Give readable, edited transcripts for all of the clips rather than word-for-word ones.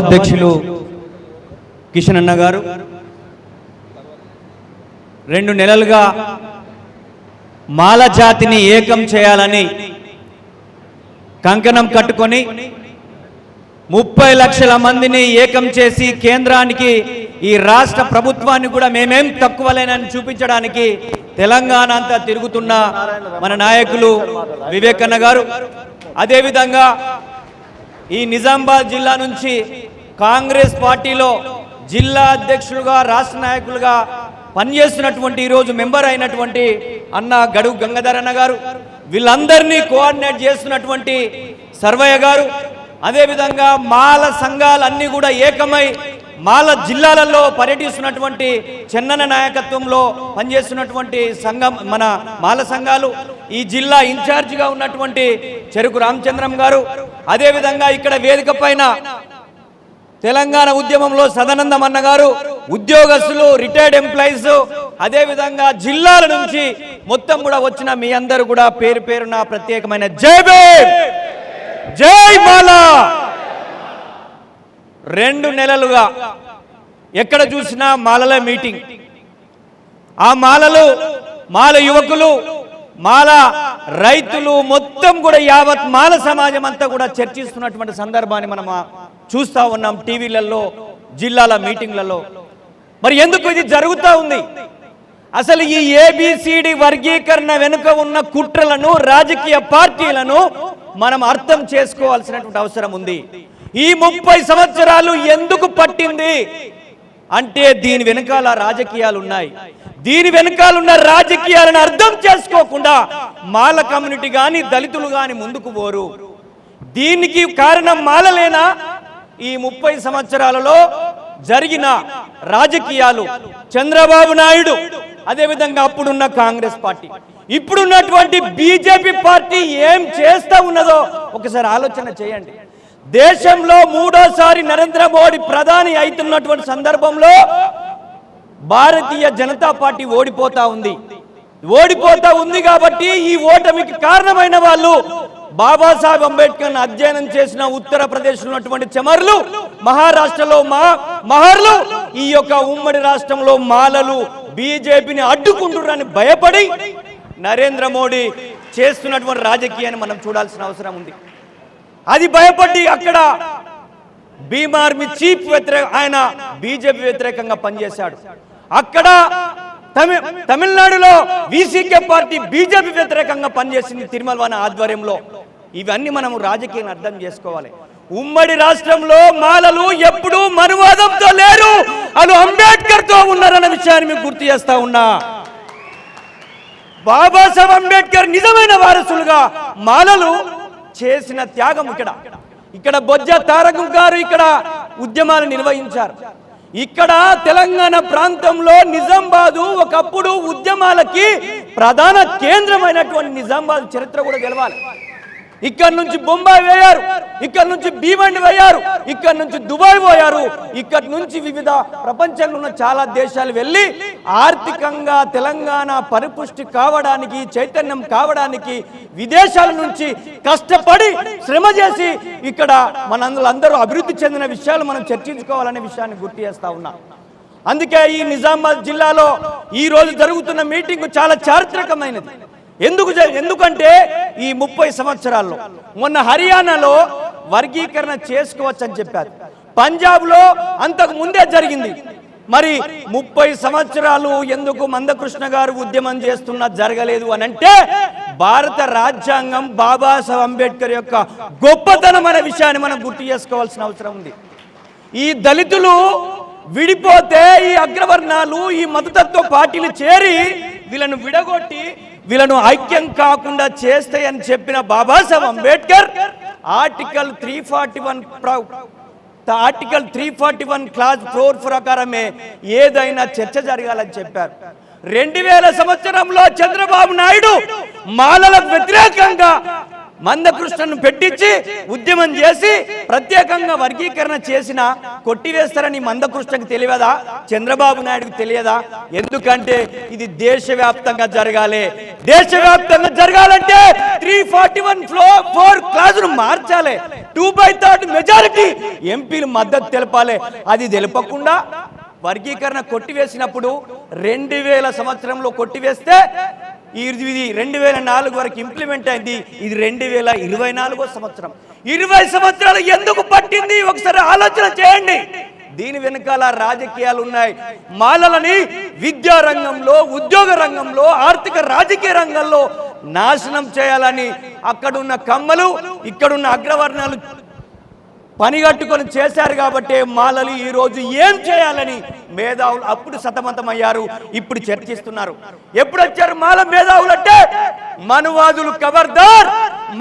అధ్యక్షులు కిషన్ అన్న గారు 2 నెలలుగా మాల జాతిని ఏకం చేయాలని కంకణం కట్టుకొని 30 లక్షల మందిని ఏకం చేసి కేంద్రానికి ఈ రాష్ట్ర ప్రభుత్వాన్ని కూడా మేమేం తక్కువలేనని చూపించడానికి తెలంగాణ అంతా తిరుగుతున్న మన నాయకులు వివేకన్న గారు, అదేవిధంగా ఈ నిజామాబాద్ జిల్లా నుంచి కాంగ్రెస్ పార్టీలో జిల్లా అధ్యక్షులుగా రాష్ట్ర నాయకులుగా పనిచేస్తున్నటువంటి ఈరోజు మెంబర్ అయినటువంటి అన్న గడుగు గంగాధర్ అన్న గారు, వీళ్ళందరినీ కోఆర్డినేట్ చేస్తున్నటువంటి సర్వయ్య గారు, అదేవిధంగా మాల సంఘాలన్నీ కూడా ఏకమై మాల జిల్లాలలో పర్యటిస్తున్నటువంటి చెన్నన్న నాయకత్వంలో పనిచేస్తున్నటువంటి సంఘం మన మాల సంఘాలు, ఈ జిల్లా ఇన్ఛార్జిగా ఉన్నటువంటి చెరుకు రామచంద్రం గారు, అదేవిధంగా ఇక్కడ వేదిక పైన తెలంగాణ ఉద్యమంలో సదానందం అన్న గారు, ఉద్యోగస్తులు, రిటైర్డ్ ఎంప్లాయీస్, అదేవిధంగా జిల్లాల నుంచి మొత్తం కూడా వచ్చిన మీ అందరూ కూడా పేరు పేరున ప్రత్యేకమైన జై భీమ్, జై మాలా. 2 నెలలుగా ఎక్కడ చూసినా మాలల మీటింగ్. ఆ మాలలు, మాల యువకులు, మాల రైతులు మొత్తం కూడా యావత్ మాల సమాజం అంతా కూడా చర్చిస్తున్నటువంటి సందర్భాన్ని మనం చూస్తూ ఉన్నాం టీవీలలో, జిల్లాల మీటింగ్లలో. మరి ఎందుకు ఇది జరుగుతూ ఉంది? అసలు ఈ ఏబిసిడి వర్గీకరణ వెనుక ఉన్న కుట్రలను, రాజకీయ పార్టీలను మనం అర్థం చేసుకోవాల్సినటువంటి అవసరం ఉంది. ఈ 30 సంవత్సరాలు ఎందుకు పట్టింది అంటే దీని వెనకాల రాజకీయాలు ఉన్నాయి. దీని వెనకాలన్న రాజకీయాలను అర్థం చేసుకోకుండా మాల కమ్యూనిటీ కానీ దళితులు కానీ ముందుకు పోరు. దీనికి కారణం మాలలేనా? ఈ 30 సంవత్సరాలలో జరిగిన రాజకీయాలు, చంద్రబాబు నాయుడు, అదేవిధంగా అప్పుడున్న కాంగ్రెస్ పార్టీ, ఇప్పుడున్నటువంటి బీజేపీ పార్టీ ఏం చేస్తా ఉన్నదో ఒకసారి ఆలోచన చేయండి. దేశంలో 3వ నరేంద్ర మోడీ ప్రధాని అవుతున్నటువంటి సందర్భంలో భారతీయ జనతా పార్టీ ఓడిపోతా ఉంది కాబట్టి ఈ ఓటమికి కారణమైన వాళ్ళు బాబాసాహెబ్ అంబేద్కర్ అధ్యయనం చేసిన ఉత్తరప్రదేశ్ ఉన్నటువంటి చెమర్లు, మహారాష్ట్రలో మహర్లు, ఈ యొక్క ఉమ్మడి రాష్ట్రంలో మాలలు బీజేపీని అడ్డుకుంటున్నారని భయపడి నరేంద్ర మోడీ చేస్తున్నటువంటి రాజకీయాన్ని మనం చూడాల్సిన అవసరం ఉంది. అది భయపడి అక్కడ భీమ్ ఆర్మీ చీఫ్ ఆయన బీజేపీ వ్యతిరేకంగా పనిచేశాడు. అక్కడ తమిళనాడులో వీసీకే పార్టీ బీజేపీ వ్యతిరేకంగా పనిచేసింది తిరుమలవాన ఆధ్వర్యంలో. ఇవన్నీ మనము రాజకీయాన్ని అర్థం చేసుకోవాలి. ఉమ్మడి రాష్ట్రంలో మాలలు ఎప్పుడూ మనువాదంతో లేరు, వాళ్ళు అంబేద్కర్ తో ఉన్నారన్న విషయాన్ని మీకు గుర్తు చేస్తా ఉన్నా. బాబాసాహెబ్ అంబేద్కర్ నిజమైన వారసులుగా మాలలు చేసిన త్యాగం ఇక్కడ బొజ్జ తారకం గారు ఇక్కడ ఉద్యమాలు నిర్వహించారు. ఇక్కడ తెలంగాణ ప్రాంతంలో నిజామాబాదు ఒకప్పుడు ఉద్యమాలకి ప్రధాన కేంద్రమైనటువంటి నిజామాబాద్ చరిత్ర కూడా తెలవాలి. ఇక్కడ నుంచి బొంబాయి పోయారు, ఇక్కడ నుంచి భీమండి పోయారు, ఇక్కడ నుంచి దుబాయ్ పోయారు, ఇక్కడ నుంచి వివిధ ప్రపంచంలో ఉన్న చాలా దేశాలు వెళ్ళి ఆర్థికంగా తెలంగాణ పరిపుష్టి కావడానికి, చైతన్యం కావడానికి విదేశాల నుంచి కష్టపడి శ్రమ చేసి ఇక్కడ మనందరూ అభివృద్ధి చెందిన విషయాలు మనం చర్చించుకోవాలనే విషయాన్ని గుర్తు చేస్తా ఉన్నాం. అందుకే ఈ నిజామాబాద్ జిల్లాలో ఈ రోజు జరుగుతున్న మీటింగ్ చాలా చారిత్రకమైనది. ఎందుకంటే ఈ 30 సంవత్సరాల్లో మొన్న హర్యానాలో వర్గీకరణ చేసుకోవచ్చని చెప్పారు, పంజాబ్లో అంతకు ముందే జరిగింది. మరి 30 సంవత్సరాలు ఎందుకు మందకృష్ణ గారు ఉద్యమం చేస్తున్నా జరగలేదు అని అంటే భారత రాజ్యాంగం బాబాసాహెబ్ అంబేద్కర్ యొక్క గొప్పతనం అనే విషయాన్ని మనం గుర్తు చేసుకోవాల్సిన అవసరం ఉంది. ఈ దళితులు విడిపోతే ఈ అగ్రవర్ణాలు, ఈ మతతత్వ పార్టీలు చేరి వీళ్ళను విడగొట్టి వీళ్ళను ఐక్యం కాకుండా చేస్తాయని చెప్పిన బాబాసాహెబ్ అంబేద్కర్ ఆర్టికల్ 341 క్లాజ్ 4 ప్రకారమే ఏదైనా చర్చ జరగాలని చెప్పారు. 2000 సంవత్సరంలో చంద్రబాబు నాయుడు మాలలకు వ్యతిరేకంగా మందకృష్ణను పెట్టించి ఉద్యమం చేసి ప్రత్యేకంగా వర్గీకరణ చేసిన కొట్టివేస్తారని మందకృష్ణకు తెలియదా? చంద్రబాబు నాయుడుకు తెలియదా? ఎందుకంటే ఇది దేశవ్యాప్తంగా జరగాలి. దేశవ్యాప్తంగా జరగాలంటే 341 క్లాజును మార్చాలి. 2/3 మెజారిటీ ఎంపీలు మద్దతు తెలపాలి. అది తెలపకుండా వర్గీకరణ కొట్టివేసినప్పుడు 2000 సంవత్సరంలో కొట్టివేస్తే ఇది 2004 వరకు ఇంప్లిమెంట్ అయింది. ఇది 2024 సంవత్సరం. 20 సంవత్సరాలు ఎందుకు పట్టింది ఒకసారి ఆలోచన చేయండి. దీని వెనకాల రాజకీయాలు ఉన్నాయి. మాలలని విద్యా రంగంలో, ఉద్యోగ రంగంలో, ఆర్థిక రాజకీయ రంగంలో నాశనం చేయాలని అక్కడున్న కమ్మలు, ఇక్కడున్న అగ్రవర్ణాలు పనిగట్టుకొని చేశారు. కాబట్టి మాలలు ఈరోజు ఏం చేయాలని మేధావులు అప్పుడు సతమతమయ్యారు, ఇప్పుడు చర్చిస్తున్నారు. ఎప్పుడు వచ్చారు మాల మేధావులు అంటే మనువాదులు ఖబర్దార్,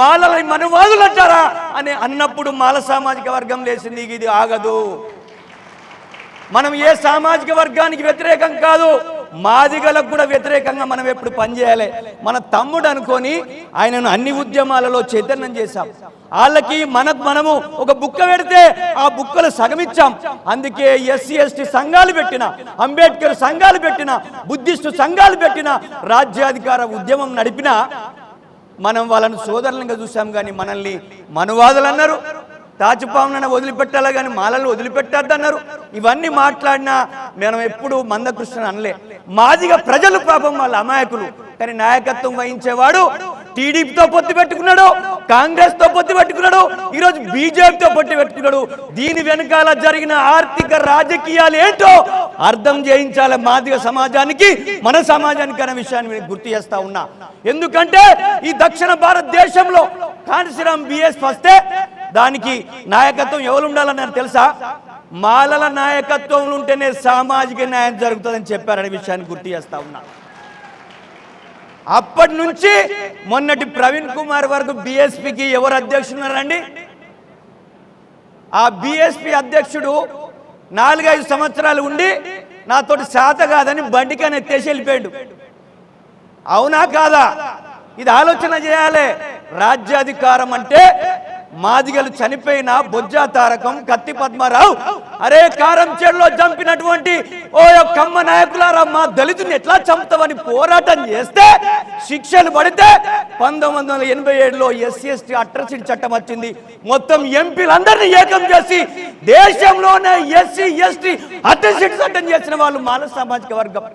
మాలని మనువాదులు అంటారా అని అన్నప్పుడు మాల సామాజిక వర్గం లేచింది. ఇది ఆగదు. మనం ఏ సామాజిక వర్గానికి వ్యతిరేకం కాదు, మాదిగలకు కూడా వ్యతిరేకంగా మనం ఎప్పుడు పనిచేయాలి. మన తమ్ముడు అనుకొని ఆయనను అన్ని ఉద్యమాలలో చైతన్యం చేశాం. వాళ్ళకి మనము ఒక బుక్క పెడితే ఆ బుక్కలు సగమిచ్చాం. అందుకే ఎస్సీ ఎస్టీ సంఘాలు పెట్టిన, అంబేద్కర్ సంఘాలు పెట్టిన, బుద్ధిస్టు సంఘాలు పెట్టిన, రాజ్యాధికార ఉద్యమం నడిపిన మనం వాళ్ళను సోదరులంగా చూసాం. కానీ మనల్ని మనువాదులు అన్నారు, తాచుపాములను వదిలిపెట్టాలి కానీ మాలలు వదిలిపెట్టద్దన్నారు. ఇవన్నీ మాట్లాడినా మనం ఎప్పుడు మందకృష్ణ అనలే. మాదిగా ప్రజలు పాపం వాళ్ళ అమాయకులు. కానీ నాయకత్వం వహించేవాడు టీడీపీతో పొత్తు పెట్టుకున్నాడు, కాంగ్రెస్ తో పొత్తు పెట్టుకున్నాడు, ఈరోజు బీజేపీతో పొత్తు పెట్టుకున్నాడు. దీని వెనకాల జరిగిన ఆర్థిక రాజకీయాలు ఏంటో అర్థం చేయించాలి మాదిగ సమాజానికి, మన సమాజానికి అనే విషయాన్ని గుర్తు చేస్తా ఉన్నా. ఎందుకంటే ఈ దక్షిణ భారతదేశంలో కాంశీరామ్ బిఎస్ వస్తే దానికి నాయకత్వం ఎవరు ఉండాలన్నారు తెలుసా? మాలల నాయకత్వం ఉంటేనే సామాజిక న్యాయం జరుగుతుందని చెప్పారనే విషయాన్ని గుర్తు చేస్తా ఉన్నా. అప్పటి నుంచి మొన్నటి ప్రవీణ్ కుమార్ వరకు బిఎస్పికి ఎవరు అధ్యక్షున్నారండి? ఆ బిఎస్పి అధ్యక్షుడు 4-5 సంవత్సరాలు ఉండి నాతోటి శాత కాదని బండికని ఎత్తేసి వెళ్ళిపోయాడు. అవునా కాదా? ఇది ఆలోచన చేయాలి. రాజ్యాధికారం అంటే మాదిగలు చనిపోయిన బొజ్జా తారకం, కత్తి పద్మారావు, అరే కారంచేడులో చంపినటువంటి ఓ కమ్మ నాయకులారా, మా దళితుని ఎట్లా చంపుతామని పోరాటం చేస్తే శిక్షలు పడితే 1987లో ఎస్సీ ఎస్టీ అట్రాసిటీ చట్టం వచ్చింది. మొత్తం ఎంపీలందరినీ ఏకం చేసి దేశంలోనే ఎస్సీ ఎస్టీ అట్రాసిటీ చట్టం చేసిన వాళ్ళు మాల సామాజిక వర్గం.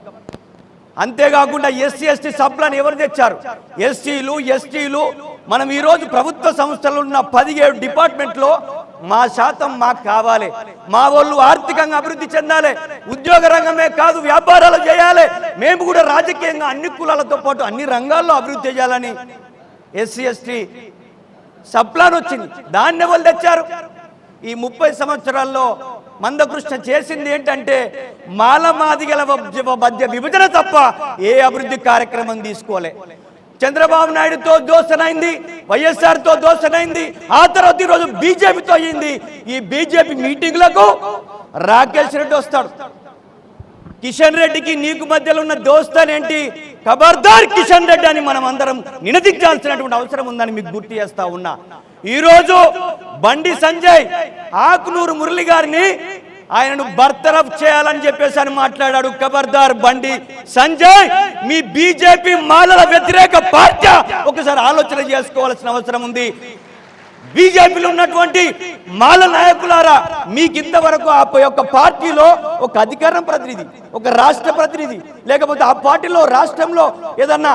అంతేకాకుండా ఎస్సీ ఎస్టీ సభ్యులను ఎవరు తెచ్చారు? ఎస్సీలు ఎస్టీలు. మనం ఈరోజు ప్రభుత్వ సంస్థలు ఉన్న 17 డిపార్ట్మెంట్లో మా శాతం మాకు కావాలి. మా వాళ్ళు ఆర్థికంగా అభివృద్ధి చెందాలి. ఉద్యోగ రంగమే కాదు, వ్యాపారాలు చేయాలి. మేము కూడా రాజకీయంగా అన్ని కులాలతో పాటు అన్ని రంగాల్లో అభివృద్ధి చేయాలని ఎస్సీ ఎస్టీ సప్లాన్ వచ్చింది. దాన్ని ఎవరు తెచ్చారు? ఈ 30 సంవత్సరాల్లో మందకృష్ణ చేసింది ఏంటంటే మాల మాదిగల మధ్య విభజన తప్ప ఏ అభివృద్ధి కార్యక్రమం తీసుకోలే. చంద్రబాబు నాయుడుతో దోస్తనైంది, వైఎస్ఆర్తో దోస్తనైంది, ఆ తర్వాత ఈరోజు బీజేపీతో అయింది. ఈ బీజేపీ మీటింగ్లకు రాకేష్ రెడ్డి వస్తాడు. కిషన్ రెడ్డికి నీకు మధ్యలో ఉన్న దోస్తాన్ ఏంటి? ఖబర్దార్ కిషన్ రెడ్డి అని మనం అందరం నినదించాల్సినటువంటి అవసరం ఉందని మీకు గుర్తు చేస్తా ఉన్నా. ఈరోజు బండి సంజయ్ ఆకునూరు మురళి గారిని ఆయనను బర్తరఫ్ చేయాలని చెప్పేసి అని మాట్లాడాడు. ఖబర్దార్ బండి సంజయ్, మీ బీజేపీ మాలల వ్యతిరేక పార్టీ ఒకసారి ఆలోచన చేసుకోవాల్సిన అవసరం ఉంది. బీజేపీలో ఉన్నటువంటి మాల నాయకులారా, మీకు ఇంతవరకు ఆ యొక్క పార్టీలో ఒక అధికారం ప్రతినిధి, ఒక రాష్ట్ర ప్రతినిధి, లేకపోతే ఆ పార్టీలో రాష్ట్రంలో ఏదన్నా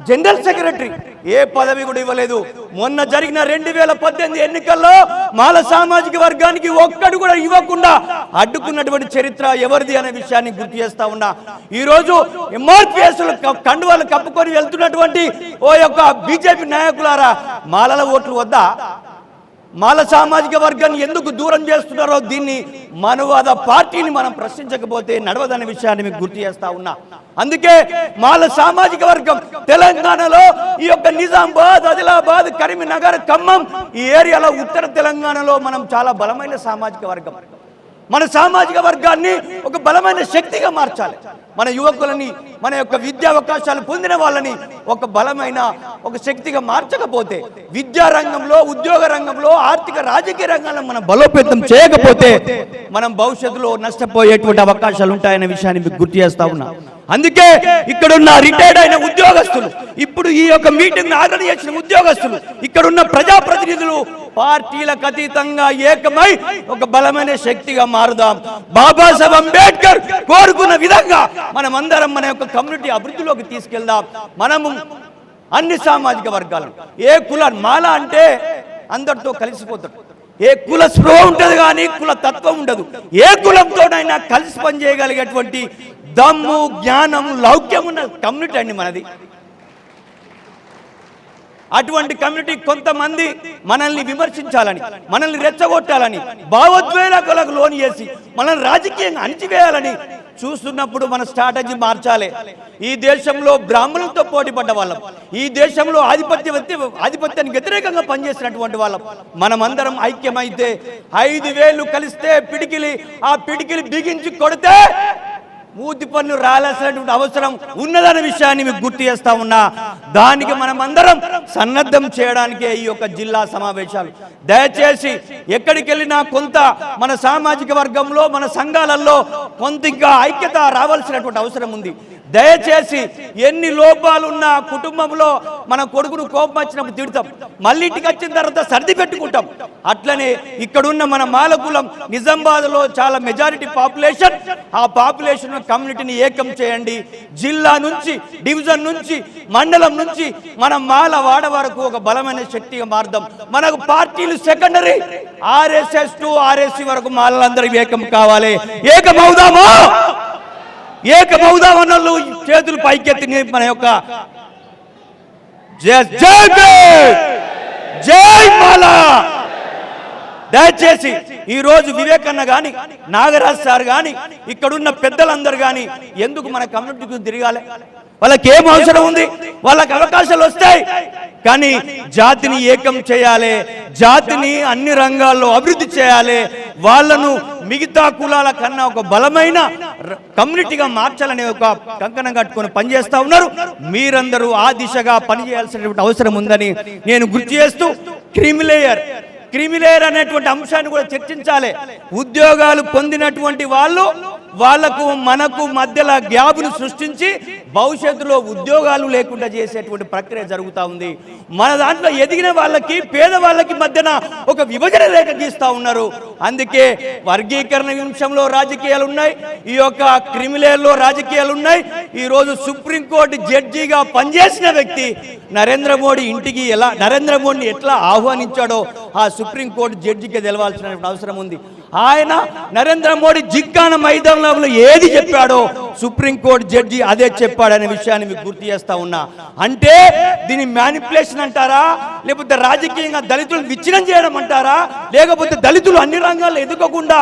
జనరల్ సెక్రటరీ, ఏ పదవి కూడా ఇవ్వలేదు. మొన్న జరిగిన 2018 ఎన్నికల్లో మాల సామాజిక వర్గానికి ఒక్కడు కూడా ఇవ్వకుండా అడ్డుకున్నటువంటి చరిత్ర ఎవరిది అనే విషయాన్ని గుర్తు చేస్తా ఉన్నా. ఈరోజు ఎంఆర్పిఎస్ కండువాలు కప్పుకొని వెళ్తున్నటువంటి ఓ యొక్క బీజేపీ నాయకులారా, మాలల ఓట్లు వద్దా? మాల సామాజిక వర్గాన్ని ఎందుకు దూరం చేస్తున్నారో దీన్ని మనువాద పార్టీని మనం ప్రశ్నించకపోతే నడవదనే విషయాన్ని మీకు గుర్తు చేస్తా ఉన్నా. అందుకే మాల సామాజిక వర్గం తెలంగాణలో ఈ యొక్క నిజామాబాద్, ఆదిలాబాద్, కరీంనగర్, ఖమ్మం ఈ ఏరియాలో ఉత్తర తెలంగాణలో మనం చాలా బలమైన సామాజిక వర్గం. మన సామాజిక వర్గాన్ని ఒక బలమైన శక్తిగా మార్చాలి. మన యువకులని, మన యొక్క విద్యా అవకాశాలు పొందిన వాళ్ళని ఒక బలమైన ఒక శక్తిగా మార్చకపోతే, విద్యా రంగంలో, ఉద్యోగ రంగంలో, ఆర్థిక రాజకీయ రంగంలో మనం బలోపేతం చేయకపోతే మనం భవిష్యత్తులో నష్టపోయేటువంటి అవకాశాలు ఉంటాయనే విషయాన్ని మీకు గుర్తు చేస్తా ఉన్నా. అందుకే ఇక్కడున్న రిటైర్డ్ అయిన ఉద్యోగస్తులు, ఇప్పుడు ఈ యొక్క మీటింగ్ ఆర్గనైజ్ చేసిన ఉద్యోగస్తులు, ఇక్కడున్న ప్రజాప్రతినిధులు పార్టీలకు అతీతంగా ఏకమై ఒక బలమైన శక్తిగా మారుదాం. బాబాసాహెబ్ అంబేద్కర్ కోరుకున్న విధంగా మనమందరం మన యొక్క కమ్యూనిటీ అభివృద్ధిలోకి తీసుకెళ్దాం. మనము అన్ని సామాజిక వర్గాలను, ఏ కులం, మాల అంటే అందరితో కలిసిపోతాడు, ఏ కుల స్పృహ ఉంటుంది కానీ కుల తత్వం ఉండదు. ఏ కులంతోనైనా కలిసి పనిచేయగలిగేటువంటి దమ్ము, జ్ఞానం, లౌక్యం ఉన్న కమ్యూనిటీ అండి మనది. అటువంటి కమ్యూనిటీ కొంతమంది మనల్ని విమర్శించాలని, మనల్ని రెచ్చగొట్టాలని, భావోద్వేగాలకు లోన్ చేసి మనల్ని రాజకీయంగా అణిచివేయాలని చూస్తున్నప్పుడు మన స్ట్రాటజీ మార్చాలి. ఈ దేశంలో బ్రాహ్మణులతో పోటీ పడ్డ వాళ్ళం, ఈ దేశంలో ఆధిపత్యానికి వ్యతిరేకంగా పనిచేసినటువంటి వాళ్ళం. మనమందరం ఐక్యమైతే 5 వేలు కలిస్తే ఆ పిడికిలి బిగించి కొడితే మూతి పన్ను రాయాల్సినటువంటి అవసరం ఉన్నదనే విషయాన్ని మీకు గుర్తు చేస్తా ఉన్నా. దానికి మనమందరం సన్నద్ధం చేయడానికే ఈ యొక్క జిల్లా సమావేశాలు. దయచేసి ఎక్కడికి వెళ్ళినా కొంత మన సామాజిక వర్గంలో, మన సంఘాలలో కొంత ఇంకా ఐక్యత రావాల్సినటువంటి అవసరం ఉంది. దయచేసి ఎన్ని లోపాలున్నా కుటుంబంలో మన కొడుకును కోపం వచ్చినప్పుడు తిడతాం, మళ్ళీ ఇంటికి వచ్చిన తర్వాత సర్ది పెట్టుకుంటాం. అట్లనే ఇక్కడున్న మన మాలకులం నిజామాబాద్లో చాలా మెజారిటీ పాపులేషన్, ఆ పాపులేషన్ కమ్యూనిటీని ఏకం చేయండి. జిల్లా నుంచి, డివిజన్ నుంచి, మండలం నుంచి మన మాల వాడ వరకు ఒక బలమైన శక్తిగా మారుదాం. మనకు పార్టీలు సెకండరీ, ఆర్ఎస్ఎస్ టు ఆర్ఎస్సీ వరకు మాలందరూ ఏకం కావాలి. ఏకమవుదామా? ఏకమవుదామన్నోళ్ళు చేతులు పైకెత్తి మన యొక్క జై మాల. దయచేసి ఈ రోజు వివేకన్న గాని, నాగరాజ్ సార్ గాని, ఇక్కడున్న పెద్దలందరూ గాని ఎందుకు మన కమ్యూనిటీకి తిరగాలి? వాళ్ళకి ఏం అవసరం ఉంది? వాళ్ళకి అవకాశాలు వస్తాయి, కానీ జాతిని ఏకం చేయాలి, జాతిని అన్ని రంగాల్లో అభివృద్ధి చేయాలి, వాళ్ళను మిగతా కులాల కన్నా ఒక బలమైన కమ్యూనిటీగా మార్చాలనే ఒక కంకణం కట్టుకొని పనిచేస్తా ఉన్నారు. మీరందరూ ఆ దిశగా పనిచేయాల్సినటువంటి అవసరం ఉందని నేను గుర్తు చేస్తూ, క్రిమిలేయర్ అనేటువంటి అంశాన్ని కూడా చర్చించాలి. ఉద్యోగాలు పొందినటువంటి వాళ్లకు మనకు మధ్యలో గ్యాప్ను సృష్టించి భవిష్యత్తులో ఉద్యోగాలు లేకుండా చేసేటువంటి ప్రక్రియ జరుగుతూ ఉంది. మన దాంట్లో ఎదిగిన వాళ్ళకి, పేదవాళ్ళకి మధ్యన ఒక విభజన రేఖ గీస్తూ ఉన్నారు. అందుకే వర్గీకరణ విషయంలో రాజకీయాలు ఉన్నాయి, ఈ యొక్క క్రిమిలేయర్లో రాజకీయాలు ఉన్నాయి. ఈరోజు సుప్రీంకోర్టు జడ్జిగా పనిచేసిన వ్యక్తి నరేంద్ర మోడీని ఎట్లా ఆహ్వానించాడో ఆ సుప్రీంకోర్టు జడ్జికి తెలవాల్సిన అవసరం ఉంది. ఆయన నరేంద్ర మోడీ జిక్కాన మైదానంలో ఏది చెప్పాడో సుప్రీంకోర్టు జడ్జి అదే చెప్పాడనే విషయాన్ని మీకు గుర్తు చేస్తా ఉన్నా. అంటే దీని మ్యానిపులేషన్ అంటారా, లేకపోతే రాజకీయంగా దళితులను విచ్ఛిన్నం చేయడం అంటారా, లేకపోతే దళితులు అన్ని రంగాల్లో ఎదుకోకుండా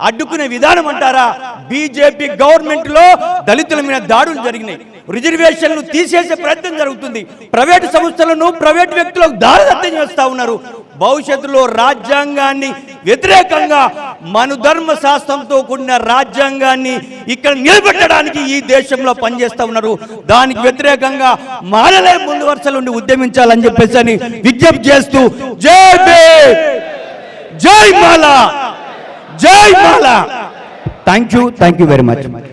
అడ్డుకునే విధానం అంటారా? బీజేపీ గవర్నమెంట్ లో దళితుల మీద దాడులు జరిగినాయి, రిజర్వేషన్లు తీసేసే ప్రయత్నం జరుగుతుంది, ప్రైవేటు సంస్థలను ప్రైవేటు వ్యక్తులకు దారిదత్తం చేస్తా ఉన్నారు. భవిష్యత్తులో రాజ్యాంగాన్ని వ్యతిరేకంగా మనుధర్మ శాస్త్రంతో కూడిన రాజ్యాంగాన్ని ఇక్కడ నిలబెట్టడానికి ఈ దేశంలో పనిచేస్తా ఉన్నారు. దానికి వ్యతిరేకంగా మాలలే ముందు వరుసలుండి ఉద్యమించాలని చెప్పేసి విజ్ఞప్తి చేస్తూ జై మాల, జై మాల. Thank you very much.